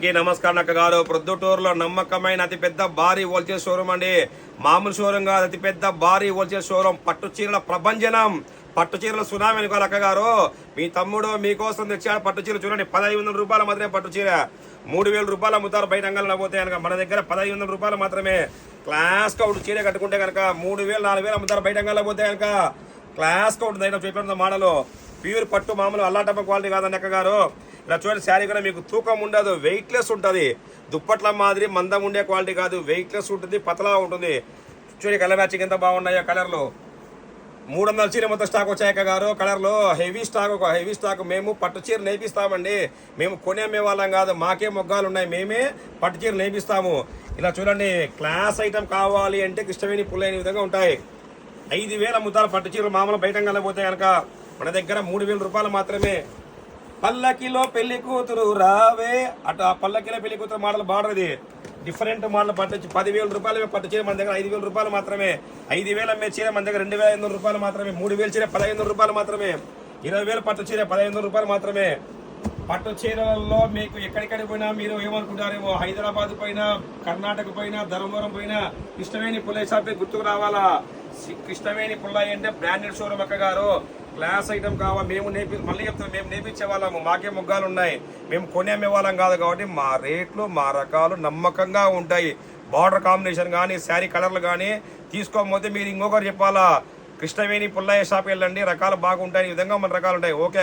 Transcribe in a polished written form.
నమస్కారం అక్క గారు. ప్రొద్దుటూరులో నమ్మకమైన అతిపెద్ద భారీ హోల్సేల్ షోరూమ్ అండి. మామూలు షోరూమ్ కాదు, అతిపెద్ద భారీ హోల్సేల్ షోరూమ్. పట్టు చీరల ప్రభంజనం, పట్టు చీరల సునామీ అనుకోవాలి అక్క గారు. మీ తమ్ముడు మీకోసం తెచ్చాడు పట్టు చీర. చూడండి, 1500 రూపాయల మాత్రమే పట్టు చీర. 3000 రూపాయలు అమ్ముతారు బయట అంగళ్ళు పోతే కనుక, మన దగ్గర 1500 రూపాయలు మాత్రమే. క్లాస్ కౌట్ చీర కట్టుకుంటే కనుక 3000 4000 అమ్ముతారు బయట అంగళ్ళు పోతే కనుక. క్లాస్ కౌట్ దగ్గర చెప్పిన మోడల్ ప్యూర్ పట్టు, మామూలు అల్లాటప్ప క్వాలిటీ కాదండి అక్క గారు. ఇలా చూడండి, శారీ కూడా మీకు తూకం ఉండదు, వెయిట్లెస్ ఉంటుంది. దుప్పట్ల మాదిరి మందం ఉండే క్వాలిటీ కాదు, వెయిట్లెస్ ఉంటుంది, పతలా ఉంటుంది. చూడండి కలర్ మ్యాచింగ్ ఎంత బాగున్నాయో కలర్లు. 300 చీర మొత్తం స్టాక్ వచ్చాయక్క గారు. కలర్లో హెవీ స్టాక్. మేము పట్టు చీర నేపిస్తామండి. మేము కొనే వాళ్ళం కాదు, మాకే మొగ్గాలు ఉన్నాయి, మేమే పట్టు చీర నేపిస్తాము. ఇలా చూడండి, క్లాస్ ఐటమ్ కావాలి అంటే కృష్ణవేణి పుల్లైన విధంగా ఉంటాయి. 5000 అమ్ముతారు పట్టు చీరలు మామూలు బయట వెళ్ళబోతే కనుక. మన దగ్గర 3000 రూపాయలు మాత్రమే. పల్లకిలో పెళ్లి కూతురు రావే అటు, ఆ పల్లకిలో పెళ్లి కూతురు మోడల్ బార్డర్, ఇది డిఫరెంట్ మోడల్. పట్టు 10,000 రూపాయలు పట్టు చీర మన దగ్గర 5,000 రూపాయలు మాత్రమే. 5,000 అమ్మే చీర మన దగ్గర 2,500 రూపాయలు మాత్రమే. 3,000 చీర 1,500 రూపాయలు మాత్రమే. 20,000 పట్టు చీర 1,500 రూపాయలు మాత్రమే. పట్టు చీరలలో మీకు ఎక్కడికడికి పోయినా మీరు ఏమనుకుంటారేమో, హైదరాబాద్ పోయినా, కర్ణాటక పోయినా, ధర్మవరం పోయినా కృష్ణవేణి పుల్లయ్య షాప్ గుర్తుకు రావాలా. కృష్ణవేణి పుల్లయ్య అంటే బ్రాండెడ్ షోరూమ్ అక్క గారు. క్లాస్ ఐటమ్ కావాలి, మేము మళ్ళీ చెప్తాం, మేము నేర్పించే వాళ్ళము, మాకే మొగ్గాలు ఉన్నాయి, మేము కొని అమ్మే వాళ్ళం కాదు. కాబట్టి మా రేట్లు, మా రకాలు నమ్మకంగా ఉంటాయి. బార్డర్ కాంబినేషన్ కానీ, శారీ కలర్లు కానీ తీసుకోకపోతే మీరు ఇంకొకరు చెప్పాలా, కృష్ణవేణి పుల్లయ్య షాప్ వెళ్ళండి, రకాలు బాగుంటాయి, ఈ విధంగా మన రకాలు ఉంటాయి. ఓకే.